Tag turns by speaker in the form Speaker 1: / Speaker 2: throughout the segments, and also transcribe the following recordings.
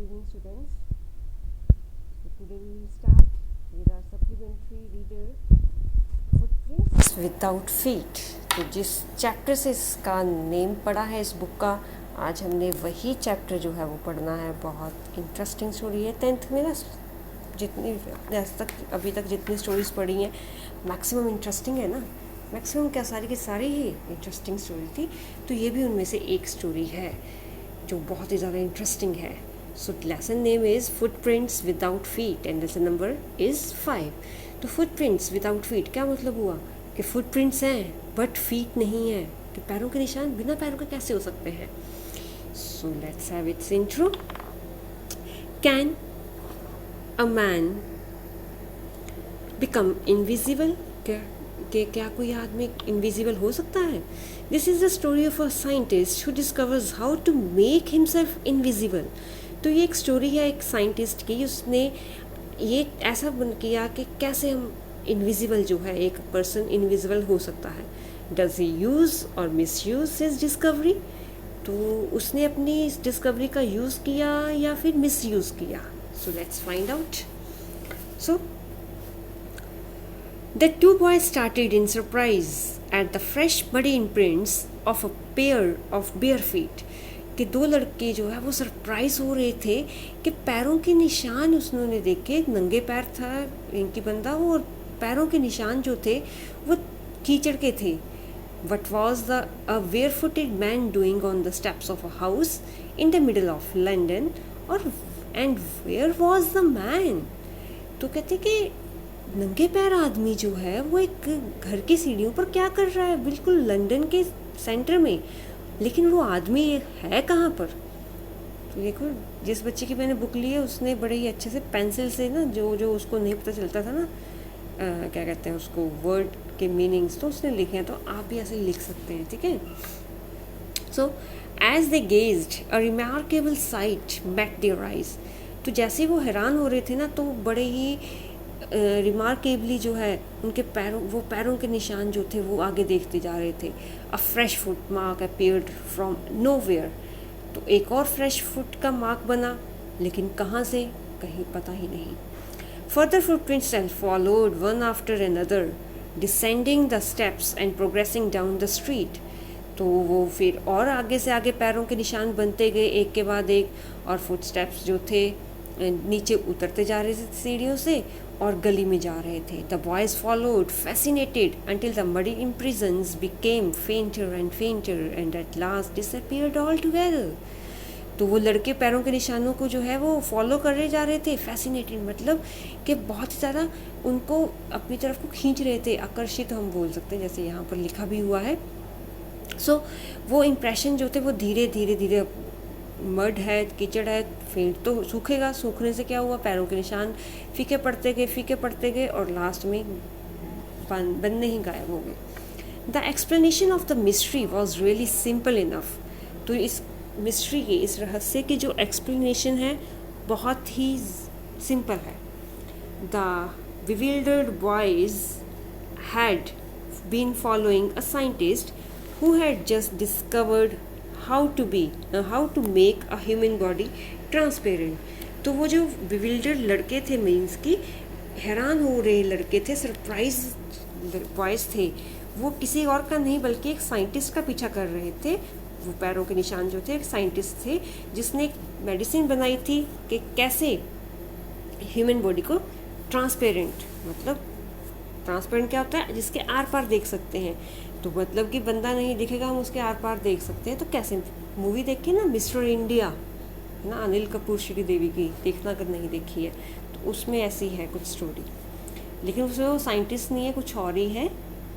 Speaker 1: evening, students. So today we will start with our supplementary reader, Footprints Without Feet. तो जिस chapter से इसका name पड़ा है इस बुक का, आज हमने वही चैप्टर जो है वो पढ़ना है. बहुत इंटरेस्टिंग स्टोरी है. 10th में ना जितनी अभी तक जितनी स्टोरीज पढ़ी हैं मैक्सिमम इंटरेस्टिंग है ना. मैक्सिमम क्या, सारी की सारी ही इंटरेस्टिंग स्टोरी थी. तो ये भी उनमें से एक स्टोरी है जो बहुत ही ज़्यादा इंटरेस्टिंग है. So lesson name is footprints without feet and lesson number is 5. तो फुटप्रिंट्स विदाउट फीट क्या मतलब हुआ कि फुटप्रिंट्स हैं बट फीट नहीं है, कि पैरों के निशान बिना पैरों के कैसे हो सकते हैं. So let's have its intro. Can a man become invisible? क्या कोई आदमी इनविजिबल हो सकता है? This is the story of a scientist who discovers how to make himself invisible. तो ये एक स्टोरी है एक साइंटिस्ट की. उसने ये ऐसा बन किया कि कैसे हम इनविजिबल जो है, एक पर्सन इनविजिबल हो सकता है. डज ही यूज़ और मिस यूज़ हिज डिस्कवरी? तो उसने अपनी इस डिस्कवरी का यूज़ किया या फिर मिस यूज़ किया. So let's find out. So The two boys started in surprise at the fresh muddy imprints of a pair of bare feet. कि दो लड़के जो है वो सरप्राइज हो रहे थे कि पैरों के निशान उसने देखे. नंगे पैर था इनकी बंदा वो, और पैरों के निशान जो थे वो कीचड़ के थे. What was a barefooted man doing on the steps of a house in the middle of London? And where was the man? तो कहते कि नंगे पैर आदमी जो है वो एक घर की सीढ़ियों पर क्या कर रहा है, बिल्कुल लंदन के सेंटर में, लेकिन वो आदमी है कहाँ पर. तो देखो, जिस बच्चे की मैंने बुक ली है उसने बड़े ही अच्छे से पेंसिल से ना, जो उसको नहीं पता चलता था ना, क्या कहते हैं उसको, वर्ड के मीनिंग्स, तो उसने लिखे हैं. तो आप भी ऐसे ही लिख सकते हैं, ठीक है. So as they gazed a remarkable sight met their eyes. तो जैसे वो हैरान हो रहे थे ना, तो बड़े ही रिमार्केबली जो है उनके पैरों के निशान जो थे वो आगे देखते जा रहे थे. अ fresh foot mark appeared from nowhere. तो एक और फ्रेश फुट का मार्क बना, लेकिन कहाँ से, कहीं पता ही नहीं. Further footprints followed one after another descending the steps and progressing down the street. तो वो फिर और आगे से आगे पैरों के निशान बनते गए एक के बाद एक, और फुट स्टेप्स जो थे नीचे उतरते जा रहे थे सीढ़ियों से और गली में जा रहे थे. The boys followed fascinated until the muddy impressions became fainter and at last disappeared altogether. तो वो लड़के पैरों के निशानों को जो है वो फॉलो करे जा रहे थे. फैसिनेटेड मतलब कि बहुत ज़्यादा उनको अपनी तरफ को खींच रहे थे. आकर्षित हम बोल सकते हैं, जैसे यहाँ पर लिखा भी हुआ है. सो वो इम्प्रेशन जो थे वो धीरे धीरे मड है, कीचड़ है, फेंट तो सूखेगा. सूखने से क्या हुआ, पैरों के निशान फीके पड़ते गए और लास्ट में बनने ही गायब हो गए. The explanation of the mystery was really simple enough. तो इस मिस्ट्री की, इस रहस्य की जो एक्सप्लेनेशन है बहुत ही सिंपल है. The bewildered boys had been following a scientist who had just discovered how to make a human body transparent. तो वो जो bewildered लड़के थे, मीन्स की हैरान हो रहे लड़के थे, सरप्राइज बॉयज थे, वो किसी और का नहीं बल्कि एक साइंटिस्ट का पीछा कर रहे थे. वो पैरों के निशान जो थे, एक साइंटिस्ट थे जिसने एक मेडिसिन बनाई थी कि कैसे ह्यूमन बॉडी को ट्रांसपेरेंट, मतलब ट्रांसपेरेंट क्या होता है, जिसके आर पार देख सकते हैं. तो मतलब कि बंदा नहीं दिखेगा, हम उसके आर पार देख सकते हैं. तो कैसे, मूवी देखी ना मिस्टर इंडिया, है ना, अनिल कपूर श्रीदेवी की, देखना अगर नहीं देखी है तो उसमें ऐसी है कुछ स्टोरी. लेकिन उसमें वो साइंटिस्ट नहीं है, कुछ और ही है.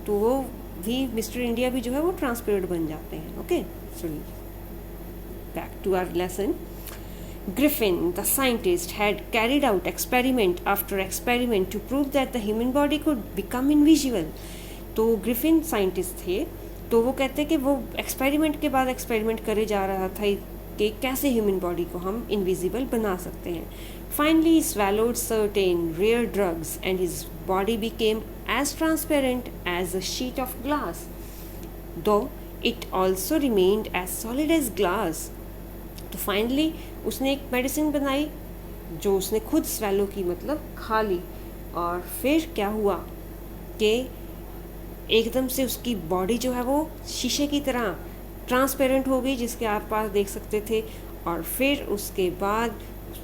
Speaker 1: तो वो भी मिस्टर इंडिया भी जो है वो ट्रांसपेरेंट बन जाते हैं. ओके, सुनिए, back to our lesson. Griffin, the scientist, had carried out experiment after experiment to prove that the human body could become invisible. तो ग्रिफिन साइंटिस्ट थे. तो वो कहते कि वो एक्सपेरिमेंट के बाद एक्सपेरिमेंट करे जा रहा था कि कैसे ह्यूमन बॉडी को हम इनविजिबल बना सकते हैं. Finally swallowed certain rare drugs and his body became as transparent as a sheet of glass, though it also remained as solid as glass. तो फाइनली उसने एक मेडिसिन बनाई जो उसने खुद स्वेलो की, मतलब खा ली। और फिर क्या हुआ कि एकदम से उसकी बॉडी जो है वो शीशे की तरह ट्रांसपेरेंट हो गई, जिसके आप पास देख सकते थे। और फिर उसके बाद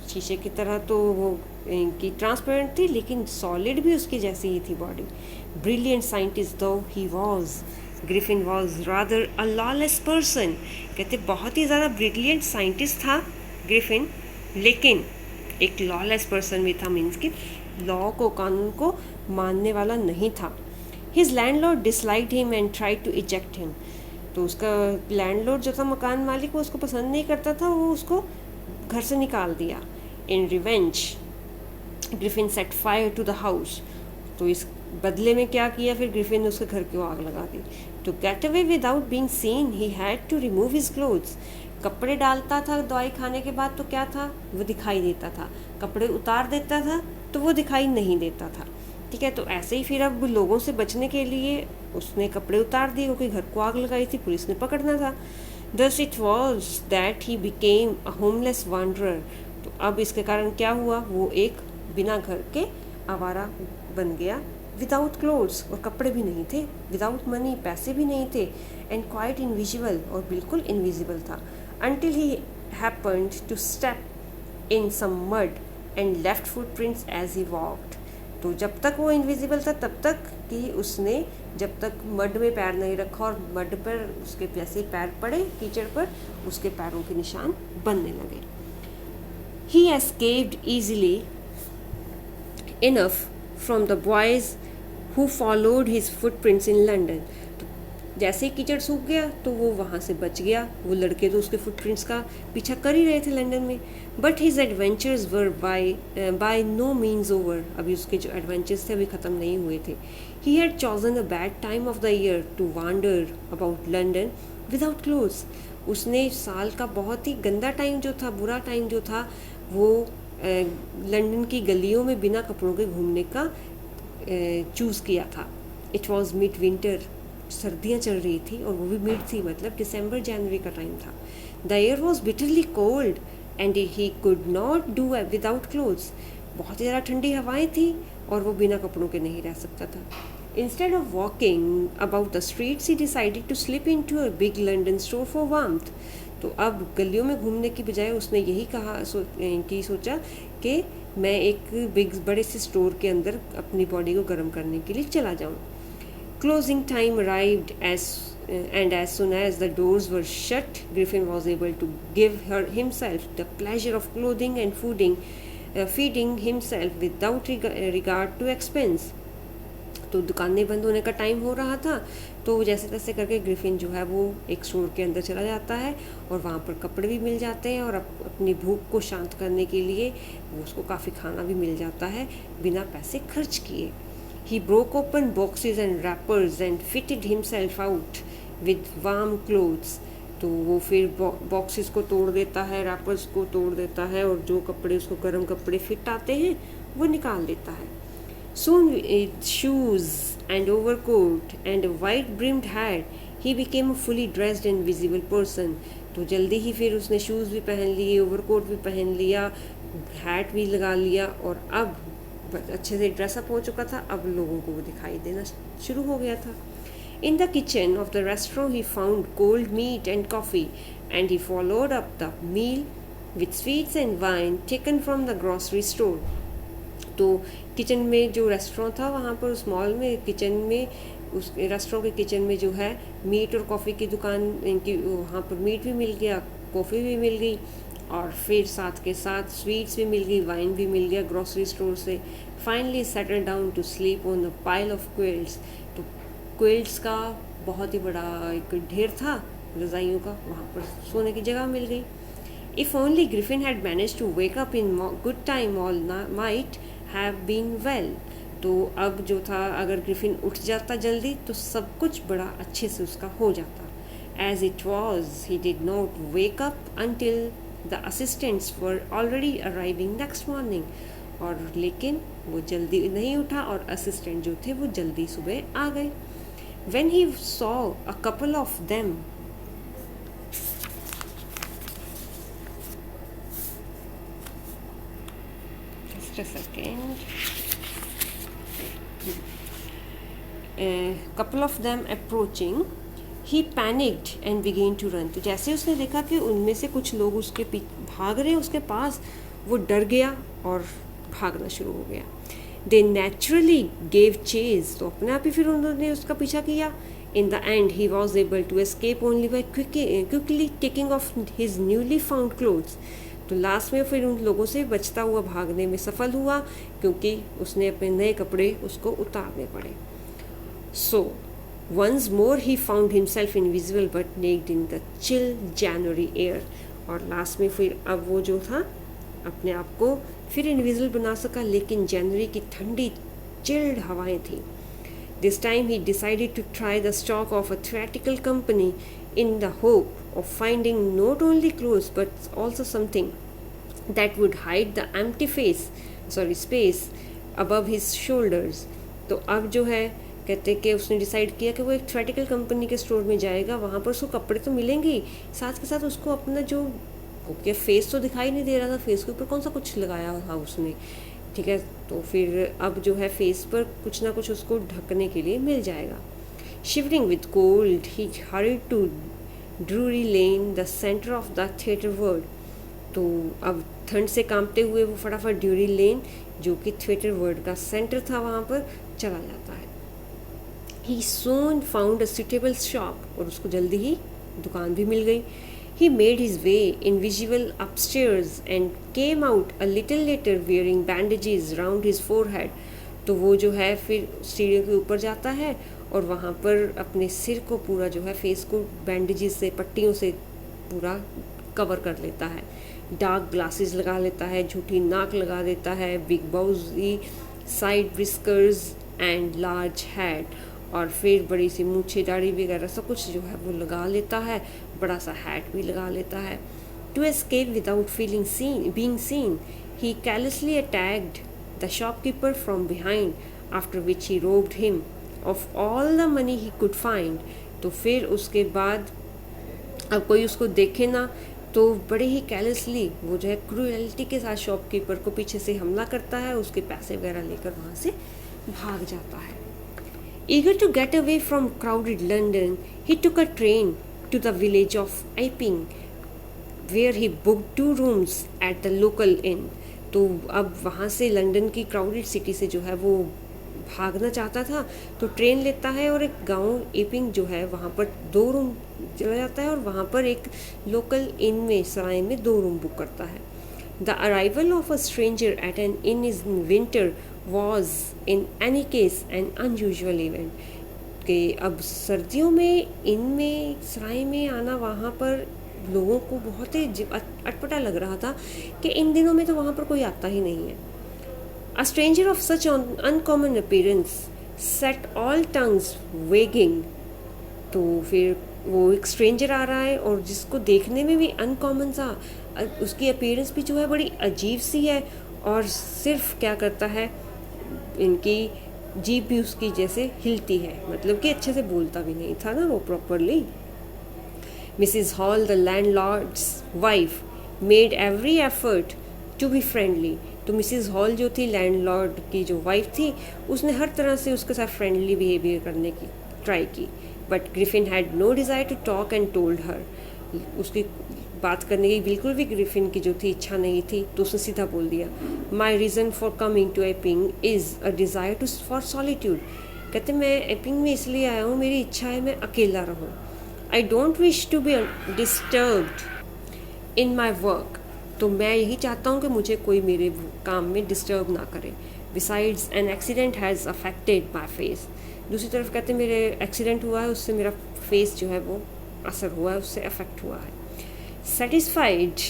Speaker 1: शीशे की तरह तो वो इनकी ट्रांसपेरेंट थी, लेकिन सॉलिड भी उसकी जैसी ही थी बॉडी। ब्रिलियंट साइंटिस्ट दो he was, Griffin was rather a lawless person. कहते बहुत ही ज़्यादा ब्रिलियंट साइंटिस्ट था ग्रिफिन, लेकिन एक लॉलेस पर्सन भी था, मीन्स कि लॉ को, कानून को मानने वाला नहीं था। His landlord disliked him and tried to eject him. तो उसका लैंडलॉर्ड जो था, मकान मालिक, वो उसको पसंद नहीं करता था, वो उसको घर से निकाल दिया। In revenge Griffin set fire to the house. तो इस बदले में क्या किया फिर ग्रिफिन ने उसके घर को आग लगा दी। To get away without being seen he had to remove his clothes. कपड़े डालता था दवाई खाने के बाद तो क्या था, वो दिखाई देता था। कपड़े उतार देता था तो वो दिखाई नहीं देता था। ठीक है, तो ऐसे ही फिर अब लोगों से बचने के लिए उसने कपड़े उतार दिए, क्योंकि घर को आग लगाई थी, पुलिस ने पकड़ना था। Thus it was that he became a homeless wanderer। तो अब इसके कारण क्या हुआ, वो एक बिना घर के आवारा बन गया। विदाउट क्लोथ्स, और कपड़े भी नहीं थे, विदाउट मनी, पैसे भी नहीं थे, एंड क्वाइट इनविजिबल, और बिल्कुल इनविजिबल था। until he happened to step in some mud and left footprints as he walked। तो जब तक वो इनविजिबल था तब तक कि उसने जब तक मड में पैर नहीं रखा, और मड पर उसके जैसे पैर पड़े कीचड़ पर, उसके पैरों के निशान बनने लगे। He escaped easily enough from the boys who followed his footprints in London। जैसे ही कीचड़ सूख गया तो वो वहाँ से बच गया। वो लड़के तो उसके फुटप्रिंट्स का पीछा कर ही रहे थे लंदन में। But his adventures were by no means over. अभी उसके जो एडवेंचर्स थे अभी ख़त्म नहीं हुए थे। He had chosen a bad time of the year to wander about London without clothes. उसने साल का बहुत ही गंदा टाइम जो था, बुरा टाइम जो था, वो लंदन की गलियों में बिना कपड़ों के घूमने का चूज़ किया था। इट वॉज मिड विंटर, सर्दियाँ चल रही थी, और वो भी मिड थी, मतलब दिसंबर जनवरी का टाइम था। The air was bitterly cold and he could not do without clothes. बहुत ही ज़्यादा ठंडी हवाएं थी और वो बिना कपड़ों के नहीं रह सकता था। Instead of walking about the streets he decided to slip into a big London store for warmth. तो अब गलियों में घूमने की बजाय उसने यही सोचा कि मैं एक बड़े से स्टोर के अंदर अपनी बॉडी को गर्म करने के लिए चला जाऊँ। Closing time arrived and as soon as the doors were shut, Griffin was able to give himself the pleasure of clothing and feeding himself without regard to expense। तो दुकानें बंद होने का टाइम हो रहा था, तो जैसे तैसे करके ग्रिफिन जो है वो एक स्टोर के अंदर चला जाता है, और वहाँ पर कपड़े भी मिल जाते हैं, और अपनी भूख को शांत करने के लिए वो उसको काफ़ी खाना भी मिल जाता है बिना पैसे खर्च किए। He broke open boxes and wrappers and fitted himself out with warm clothes। तो वो फिर बॉक्सेस को तोड़ देता है, रैपर्स को तोड़ देता है, और जो कपड़े उसको गर्म कपड़े फिट आते हैं वो निकाल देता है। Soon with shoes and overcoat and a white brimmed hat he became a fully dressed and visible person। तो जल्दी ही फिर उसने शूज़ भी पहन लिए, ओवरकोट भी पहन लिया, हैट भी लगा लिया, और अब अच्छे से ड्रेसअप हो चुका था। अब लोगों को वो दिखाई देना शुरू हो गया था। In the kitchen of the restaurant he found cold meat and coffee and he followed up the meal with sweets and wine taken from the grocery store. तो किचन में जो रेस्टोरेंट था, वहाँ पर उस मॉल में किचन में, उस रेस्टोरेंट के किचन में जो है मीट और कॉफ़ी की दुकान, इनकी वहाँ पर मीट भी मिल गया, कॉफ़ी भी मिल गई, और फिर साथ के साथ स्वीट्स भी मिल गई, वाइन भी मिल गया ग्रॉसरी स्टोर से। Finally settle down to sleep on the pile of quilts. तो क्विल्ट्स का बहुत ही बड़ा एक ढेर था रज़ाइयों का, वहाँ पर सोने की जगह मिल गई। If only Griffin had manage to wake up in good time all might have been well. तो अब जो था, अगर ग्रिफिन उठ जाता जल्दी तो सब कुछ बड़ा अच्छे से उसका हो जाता। As it was he did not wake up until the assistants were already arriving next morning. और लेकिन वो जल्दी नहीं उठा, और असिस्टेंट जो थे वो जल्दी सुबह आ गए। When he saw a couple of them just a second. Couple of them approaching, he panicked and began to run. तो जैसे उसने देखा कि उनमें से कुछ लोग उसके भाग रहे हैं उसके पास, वो डर गया और भागना शुरू हो गया. They naturally gave chase. तो अपने आप ही फिर उन्होंने उसका पीछा किया. In the end, he was able to escape only by quickly taking off his newly found clothes. तो लास्ट में फिर उन लोगों से बचता हुआ भागने में सफल हुआ क्योंकि उसने अपने नए कपड़े उसको उतारने पड़े. So, once more he found himself invisible but naked in the chill January air. और लास्ट में फिर अब वो जो था अपने आप को फिर इनविजिबल बना सका, लेकिन जनवरी की ठंडी चिल्ड हवाएं थी. This time he decided to try the stock of a theatrical company in the hope of finding not only clothes but also something that would hide the empty space above his shoulders. तो अब जो है कहते कि उसने decide किया कि वो एक थ्रेटिकल कंपनी के स्टोर में जाएगा, वहाँ पर उसको कपड़े तो मिलेंगे ही, साथ के साथ उसको अपना जो ओके फेस तो दिखाई नहीं दे रहा था, फेस के ऊपर कौन सा कुछ लगाया था उसने, ठीक है. तो फिर अब जो है फेस पर कुछ ना कुछ उसको ढकने के लिए मिल जाएगा. Shivering with cold he hurried to Drury Lane, the centre of the theatre world. तो अब ठंड से कांपते हुए वो फटाफट ड्यूरी लेन जो कि थिएटर वर्ल्ड का सेंटर था वहाँ पर चला जाता है. He soon found a suitable shop, और उसको जल्दी ही दुकान भी मिल गई. He made his way invisible upstairs and came out a little later wearing bandages round his forehead. तो वो जो है फिर सीढ़ियों के ऊपर जाता है और वहाँ पर अपने सिर को पूरा जो है फेस को बैंडेजेस से पट्टियों से पूरा कवर कर लेता है. डार्क ग्लासेस लगा लेता है, झूठी नाक लगा देता है, big bushy side whiskers and large hat, और फिर बड़ी सी मूछे दाढ़ी वगैरह सब कुछ जो है वो लगा लेता है, बड़ा सा हैट भी लगा लेता है. To escape without being seen he carelessly attacked the shopkeeper from behind, after which he robbed him of all the money he could find. तो फिर उसके बाद अब कोई उसको देखे ना तो बड़े ही कैलेसली वो जो है क्रूएलिटी के साथ शॉपकीपर को पीछे से हमला करता है, उसके पैसे वगैरह लेकर वहाँ से भाग जाता है. Eager to get away from crowded London, he took a train to the village of Epping, where he booked 2 rooms at the local inn. तो अब वहाँ से लंदन की क्राउडेड सिटी से जो है वो भागना चाहता था, तो ट्रेन लेता है और एक गांव एपिंग जो है वहाँ पर 2 रूम चला जाता है और वहाँ पर एक लोकल इन में सराय में 2 रूम बुक करता है. The arrival of a stranger at an inn is winter was in any case an unusual event. कि अब सर्दियों में इनमें सराय में आना वहाँ पर लोगों को बहुत ही अटपटा लग रहा था कि इन दिनों में तो वहाँ पर कोई आता ही नहीं है. A stranger of such uncommon appearance set all tongues wagging. तो फिर वो एक स्ट्रेंजर आ रहा है और जिसको देखने में भी अनकॉमन सा, उसकी अपीयरेंस भी जो है बड़ी अजीब सी है, और सिर्फ क्या करता है इनकी जीभ भी उसकी जैसे हिलती है, मतलब कि अच्छे से बोलता भी नहीं था ना वो properly. Mrs Hall the landlord's wife made every effort to be friendly. तो मिसिज हॉल जो थी लैंडलॉर्ड की जो वाइफ थी, उसने हर तरह से उसके साथ फ्रेंडली बिहेवियर करने की ट्राई की, but Griffin had no desire to talk and told her. उसकी बात करने की बिल्कुल भी ग्रिफिन की जो थी इच्छा नहीं थी, तो उसने सीधा बोल दिया, my reason for coming to Epping is a desire for solitude. कहते मैं एपिंग में इसलिए आया हूँ, मेरी इच्छा है मैं अकेला रहूँ. I don't wish to be disturbed in my work. तो मैं यही चाहता हूँ कि मुझे कोई मेरे काम में डिस्टर्ब ना करे. Besides an accident has affected my face. दूसरी तरफ कहते मेरे एक्सीडेंट हुआ है, उससे मेरा फेस जो है वो असर हुआ है, उससे अफेक्ट हुआ है. Satisfied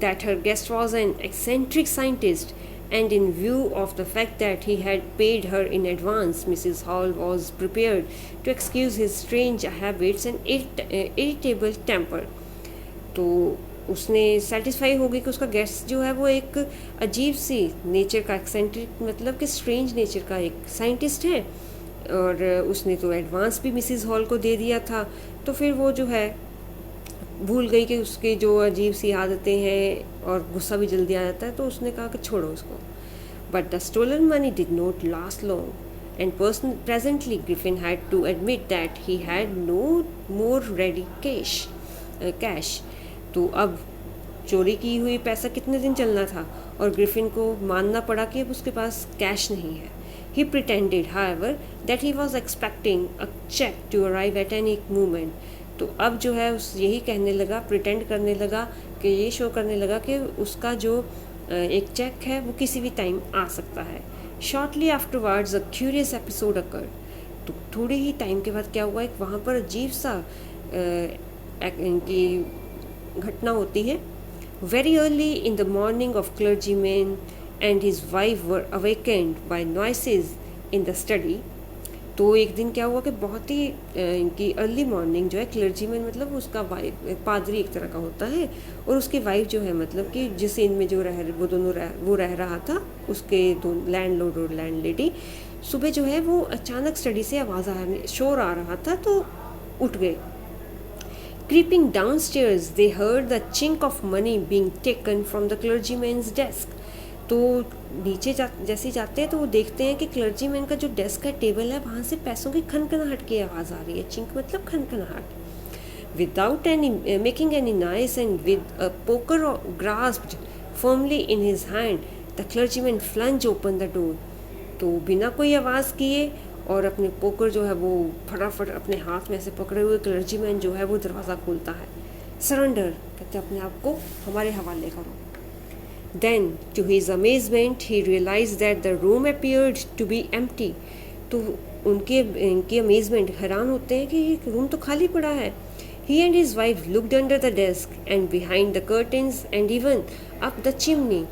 Speaker 1: that her guest was an eccentric scientist, and in view of the fact that he had paid her in advance, Mrs. Hall was prepared to excuse his strange habits and irritable temper. तो उसने satisfy हो गई कि उसका guest जो है वो एक अजीब सी नेचर का, एक्सेंट्रिक मतलब कि स्ट्रेंज नेचर का एक साइंटिस्ट है, और उसने तो एडवांस भी मिसिज़ हॉल को दे दिया था. तो फिर वो जो है भूल गई कि उसके जो अजीब सी आदतें हैं और गुस्सा भी जल्दी आ जाता है, तो उसने कहा कि छोड़ो उसको. But the stolen money did not last long, and presently Griffin had to admit that he had no more ready cash. तो अब चोरी की हुई पैसा कितने दिन चलना था, और ग्रिफिन को मानना पड़ा कि अब उसके पास कैश नहीं है. He pretended, however, that he was expecting a check to arrive at any moment. तो अब जो है उस यही कहने लगा, प्रिटेंड करने लगा कि ये शो करने लगा कि उसका जो एक चेक है वो किसी भी टाइम आ सकता है. Shortly afterwards, a curious episode occurred. तो थोड़े ही टाइम के बाद क्या हुआ, एक वहाँ पर अजीब सा इनकी घटना होती है. Very early in the morning of clergyman and his wife were awakened by noises in the study. तो एक दिन क्या हुआ कि बहुत ही इनकी अर्ली मॉर्निंग जो है, क्लर्जीमैन मतलब उसका वाइफ, पादरी एक तरह का होता है, और उसकी वाइफ जो है मतलब कि जिस इन में जो वो रह रहा था, उसके दो लैंडलॉर्ड और लैंडलेडी, सुबह जो है वो अचानक स्टडी से आवाज़ शोर आ रहा था तो उठ गए. Creeping downstairs, they heard the chink of money being taken from the clergyman's desk. तो नीचे जैसे जाते हैं तो वो देखते हैं कि क्लर्जीमैन का जो डेस्क है, टेबल है, वहाँ से पैसों की खनखनाहट की आवाज़ आ रही है. चिंक मतलब खनखनाहट. Without making any noise and with a poker grasped firmly in his hand, the clergyman flung open the door. तो बिना कोई आवाज़ किए और अपने पोकर जो है वो फटाफट अपने हाथ में से पकड़े हुए क्लर्जीमैन जो है वो दरवाज़ा खोलता है. सरेंडर, कहते अपने आप को हमारे हवाले करो. Then, to his amazement, he realized that the room appeared to be empty. तो इनके अमेजमेंट, हैरान होते हैं कि ये रूम तो खाली पड़ा है. He and his wife looked under the desk and behind the curtains and even up the chimney.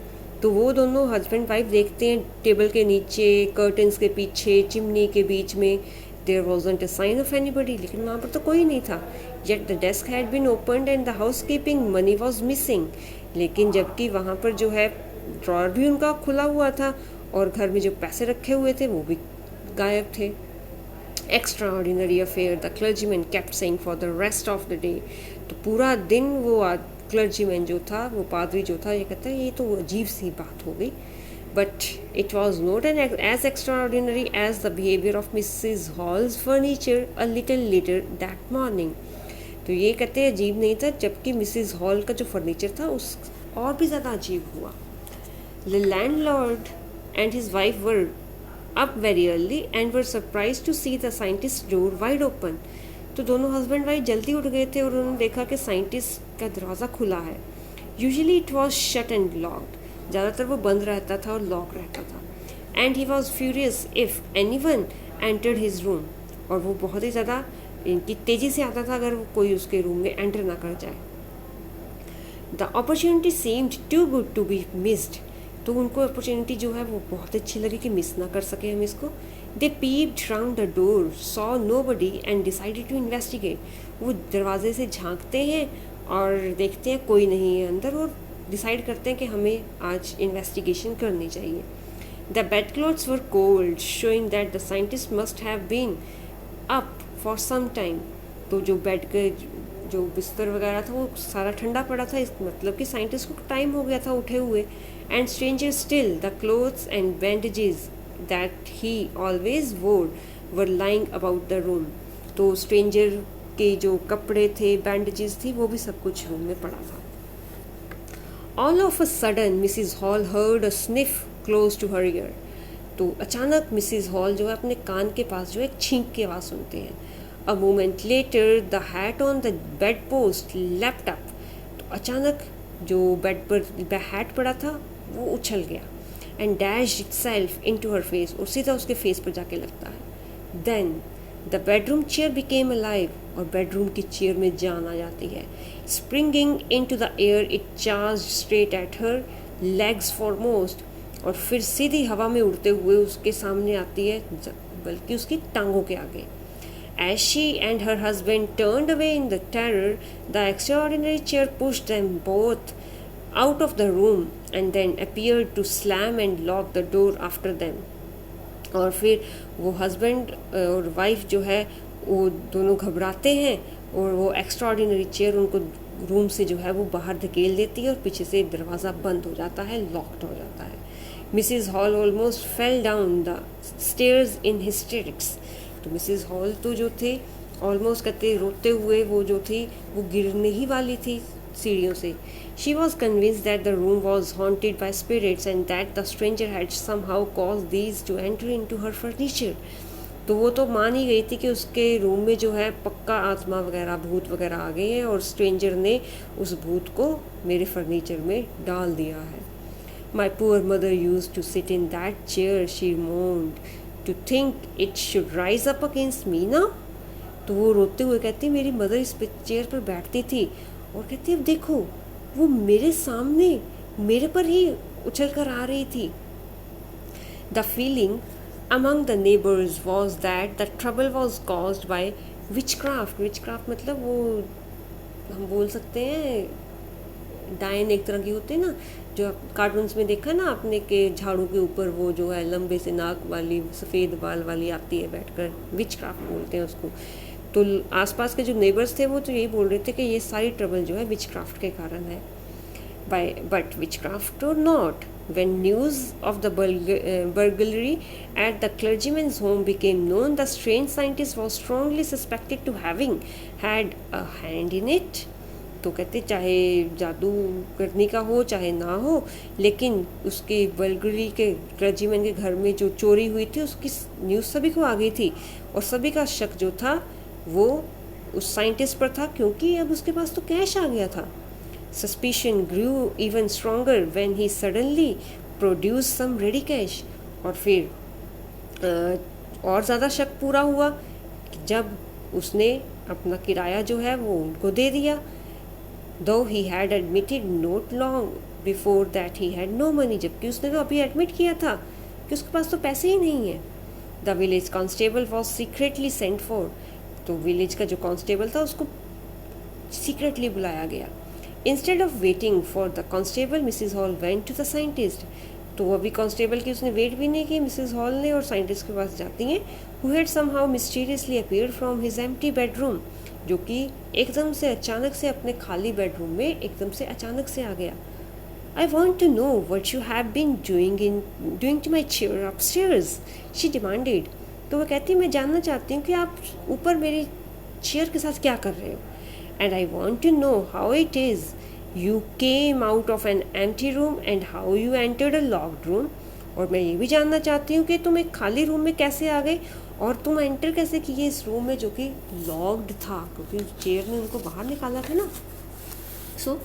Speaker 1: तो वो दोनों हस्बैंड वाइफ देखते हैं टेबल के नीचे, कर्टन्स के पीछे, चिमनी के बीच में. There wasn't a sign of anybody, लेकिन वहाँ पर तो कोई नहीं था. Yet the desk had been opened and the housekeeping money was missing. लेकिन जबकि वहाँ पर जो है ड्रॉअर भी उनका खुला हुआ था और घर में जो पैसे रखे हुए थे वो भी गायब थे. Extraordinary affair, the clergyman kept saying for the rest of the day. तो पूरा दिन वो क्लर्जीमैन जो था, वो पादरी जो था, ये कहता है ये तो अजीब सी बात हो गई. But it was not as extraordinary as the behavior of Mrs. Hall's furniture a little later that morning. तो ये कहते हैं अजीब नहीं था, जबकि मिसिज हॉल का जो फर्नीचर था उस और भी ज़्यादा अजीब हुआ. The landlord and his wife were up very early and were surprised to see the scientist's door wide open. तो दोनों हस्बैंड वाइफ जल्दी उठ गए थे और उन्होंने देखा कि साइंटिस्ट का दरवाज़ा खुला है. Usually it was shut and locked, ज़्यादातर वो बंद रहता था और लॉक रहता था. And he was furious if anyone entered his room, और वो बहुत ही ज़्यादा इनकी तेज़ी से आता था अगर वो कोई उसके रूम में एंटर ना कर जाए. The opportunity seemed too good to be missed. तो उनको अपॉर्चुनिटी जो है वो बहुत अच्छी लगी कि मिस ना कर सके हम इसको. They peeped round the door, saw nobody and decided to investigate. वो दरवाजे से झांकते हैं और देखते हैं कोई नहीं है अंदर, और डिसाइड करते हैं कि हमें आज इन्वेस्टिगेशन करनी चाहिए. The bedclothes were cold, showing that the scientist must have been up for some time. तो जो बेड के जो बिस्तर वगैरह था वो सारा ठंडा पड़ा था, इस मतलब कि साइंटिस्ट को टाइम हो गया था उठे हुए. And stranger still, the clothes and bandages that he always wore were lying about the room. तो स्ट्रेंजर के जो कपड़े थे, बैंडेजेस थी, वो भी सब कुछ रूम में पड़ा था. All of a sudden, Mrs. Hall heard a sniff close to her ear. तो अचानक मिसिज हॉल जो है अपने कान के पास जो एक छींक की आवाज़ सुनते हैं. A moment later, the hat on the bedpost leapt up. तो अचानक जो बेड पर हैट पड़ा था वो उछल गया. And dashed itself into her face, और सीधा उसके फेस पर जाके लगता है. Then the bedroom chair became alive, और बेडरूम की चेयर में जान आ जाती है. Springing into the air, it charged straight at her, legs foremost, और फिर सीधी हवा में उड़ते हुए उसके सामने आती है, बल्कि उसकी टांगों के आगे. As she and her husband turned away in the terror, the extraordinary chair pushed them both out of the room and then appeared to slam and lock the door after them. और फिर वो husband और wife जो है वो दोनों घबराते हैं और वो एक्स्ट्राऑर्डिनरी चेयर उनको रूम से जो है वो बाहर धकेल देती है और पीछे से दरवाज़ा बंद हो जाता है, लॉक्ड हो जाता है। Mrs hall almost fell down the stairs in hysterics. तो मिसिज़ हॉल तो जो थे ऑलमोस्ट कहते रोते हुए वो जो थी वो गिरने ही वाली थी सीढ़ियों से। She was convinced that the room was haunted by spirits and that the stranger had somehow caused these to enter into her furniture. तो वो तो मान ही गई थी कि उसके रूम में जो है पक्का आत्मा वगैरह भूत वगैरह आ गए हैं और स्ट्रेंजर ने उस भूत को मेरे फर्नीचर में डाल दिया है। My poor mother used to sit in that chair, she moaned, to think it should rise up against me now. तो वो रोते हुए कहती मेरी मदर इस चेयर पर बैठती थी और कहती अब देखो वो मेरे सामने मेरे पर ही उछल कर आ रही थी। The feeling among the neighbors was that the trouble was caused by witchcraft। witchcraft मतलब वो हम बोल सकते हैं डायन एक तरह की होती है ना, जो कार्टून्स में देखा ना आपने के झाड़ू के ऊपर वो जो है लंबे से नाक वाली सफ़ेद बाल वाली आती है बैठकर, विचक्राफ्ट बोलते हैं उसको। तो आसपास के जो नेबर्स थे वो तो यही बोल रहे थे कि ये सारी ट्रबल जो है विचक्राफ्ट के कारण है। But witchcraft or not, when news of the burglary at the clergyman's home became known, the strange scientist was strongly suspected to having had a hand in it। तो कहते चाहे जादू करने का हो चाहे ना हो, लेकिन उसके बर्गलरी के क्लर्जीमैन के घर में जो चोरी हुई थी उसकी न्यूज़ सभी को आ गई थी और सभी का शक जो था वो उस साइंटिस्ट पर था, क्योंकि अब उसके पास तो कैश आ गया था। Suspicion grew even stronger when he suddenly produced some ready cash। और फिर और ज़्यादा शक पूरा हुआ कि जब उसने अपना किराया जो है वो उनको दे दिया। Though he had admitted not long before that he had no money, जबकि उसने तो अभी एडमिट किया था कि उसके पास तो पैसे ही नहीं है। The village constable was secretly sent for। तो विलेज का जो कांस्टेबल था उसको सीक्रेटली बुलाया गया। Instead of waiting for the constable, Mrs. Hall went to the scientist। तो अभी कांस्टेबल की उसने वेट भी नहीं की, मिसेस हॉल ने, और साइंटिस्ट के पास जाती हैं। Who had somehow mysteriously appeared from his empty bedroom, जो कि एकदम से अचानक से अपने खाली बेडरूम में एकदम से अचानक से आ गया। I want to know what you have been doing to my chair upstairs, she demanded। तो वो कहती मैं जानना चाहती हूँ कि आप ऊपर मेरी चेयर के साथ क्या कर रहे हो। And I want to know how it is you came out of an empty room and how you entered a locked room। और मैं ये भी जानना चाहती हूँ कि तुम एक खाली रूम में कैसे आ गए और तुम एंटर कैसे किए इस रूम में जो कि लॉक्ड था, क्योंकि चेयर ने उनको बाहर निकाला था ना। So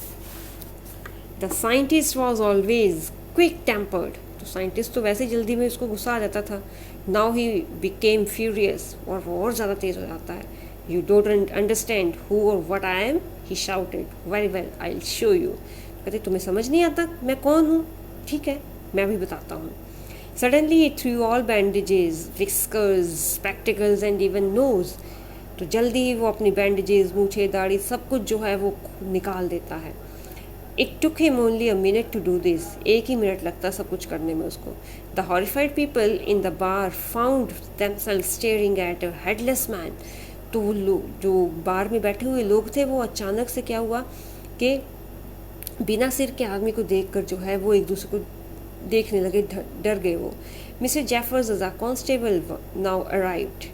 Speaker 1: the scientist was always quick tempered. तो साइंटिस्ट तो वैसे जल्दी में उसको गुस्सा आ जाता था। नाउ ही बिकेम फ्यूरियस, और वो और ज़्यादा तेज़ हो जाता है। You don't understand who or what I am, he shouted। Very well, I'll show you। कहते तुम्हें समझ नहीं आता मैं कौन हूँ, ठीक है मैं भी बताता हूँ। Suddenly he threw all bandages, whiskers, spectacles and even nose। तो जल्दी ही वो अपनी बैंडेजेस, मूछे, दाढ़ी सब कुछ जो है वो निकाल देता है। It took him only a minute to do this। एक ही मिनट लगता सब कुछ करने में उसको। The horrified people in the bar found themselves staring at a headless man। तो वो लोग जो बार में बैठे हुए लोग थे वो अचानक से क्या हुआ कि बिना सिर के आदमी को देखकर जो है वो एक दूसरे को देखने लगे, डर गए वो। Mister Jeffers as a constable now arrived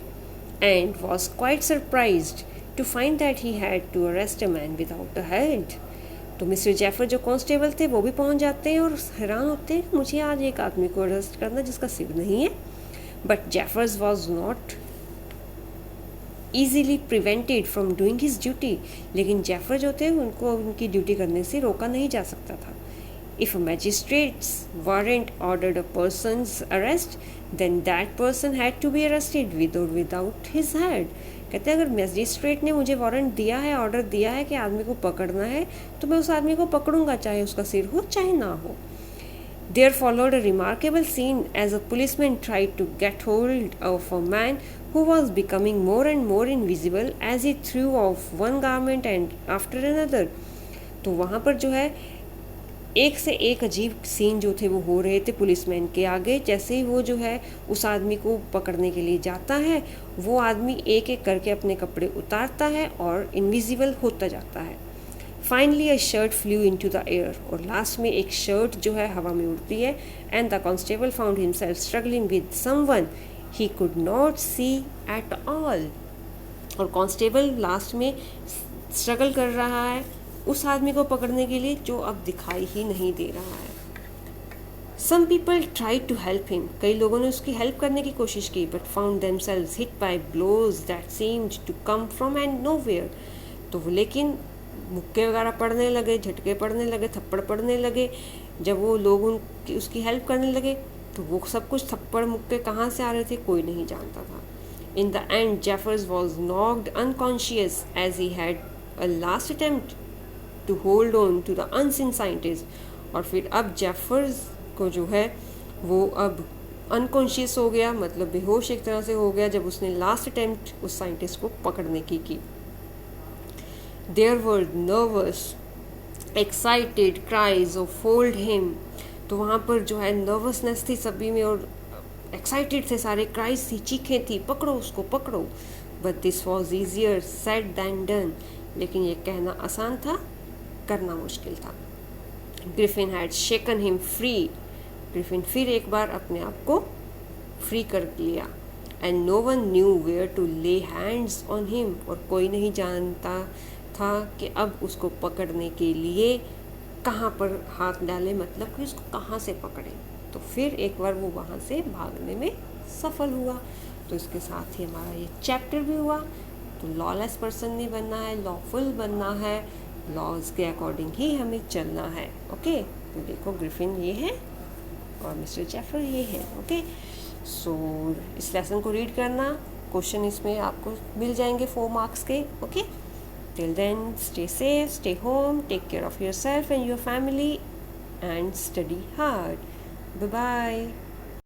Speaker 1: and was quite surprised to find that he had to arrest a man without a head. तो मिस्टर जेफर जो कांस्टेबल थे वो भी पहुंच जाते हैं और हैरान होते हैं मुझे आज एक आदमी को अरेस्ट करना जिसका सिर नहीं है। But Jeffers was not easily prevented from doing his duty. लेकिन जेफर जो थे उनको उनकी ड्यूटी करने से रोका नहीं जा सकता था। If magistrates warrant ordered a person's arrest then that person had to be arrested with or without his head. कहते हैं अगर मैजिस्ट्रेट ने मुझे वारंट दिया है, ऑर्डर दिया है कि आदमी को पकड़ना है, तो मैं उस आदमी को पकड़ूंगा चाहे उसका सिर हो चाहे ना हो। There followed a remarkable scene as a policeman tried to get hold of a man who was becoming more and more invisible as he threw off one garment and after another। तो वहाँ पर जो है एक से एक अजीब scene जो थे वो हो रहे थे पुलिसमैन के आगे। जैसे ही वो जो है उस आदमी को पकड़ने के लिए जाता है, वो आदमी एक एक करके अपने कपड़े उतारता है और इनविजिबल होता जाता है। Finally a shirt flew into the air, और लास्ट में एक शर्ट जो है हवा में उड़ती है. And the constable found himself struggling with someone he could not see at all. और कांस्टेबल लास्ट में स्ट्रगल कर रहा है उस आदमी को पकड़ने के लिए जो अब दिखाई ही नहीं दे रहा है. Some people tried to help him. कई लोगों ने उसकी हेल्प करने की कोशिश की, but found themselves hit by blows that seemed to come from and nowhere. तो वो लेकिन मुक्के वगैरह पड़ने लगे, झटके पड़ने लगे, थप्पड़ पड़ने लगे. जब वो लोग उसकी हेल्प करने लगे तो वो सब कुछ थप्पड़ मुक्के कहाँ से आ रहे थे कोई नहीं जानता था. In the end, Jeffers was knocked unconscious as he had a last attempt to hold on to the unseen scientist. और फिर अब जेफर्स को जो है वो अब अनकॉन्शियस हो गया, मतलब बेहोश एक तरह से हो गया जब उसने लास्ट अटेम्प्ट उस साइंटिस्ट को पकड़ने की. There were nervous excited cries of hold him. तो वहाँ पर जो है नर्वसनेस थी सभी में और एक्साइटेड थे सारे, क्राइज थी, चीखें थी, पकड़ो उसको पकड़ो. But this was easier said than done. लेकिन ये कहना आसान था, करना मुश्किल था. Griffin had shaken him free. Griffin फिर एक बार अपने आप को फ्री कर लिया. And no one knew where to lay hands on him. और कोई नहीं जानता था कि अब उसको पकड़ने के लिए कहाँ पर हाथ डाले, मतलब कि उसको कहाँ से पकड़े. तो फिर एक बार वो वहाँ से भागने में सफल हुआ. तो इसके साथ ही हमारा ये चैप्टर भी हुआ. तो लॉलेस पर्सन नहीं बनना है, लॉफुल बनना है, लॉज के अकॉर्डिंग ही हमें चलना है. ओके, तो देखो ग्रिफिन ये है और मिस्टर जेफर ये है. ओके, सो इस लेसन को रीड करना, क्वेश्चन इसमें आपको मिल जाएंगे 4 मार्क्स के. Okay, till then stay safe, stay home, take care of yourself and your family and study hard. Bye bye.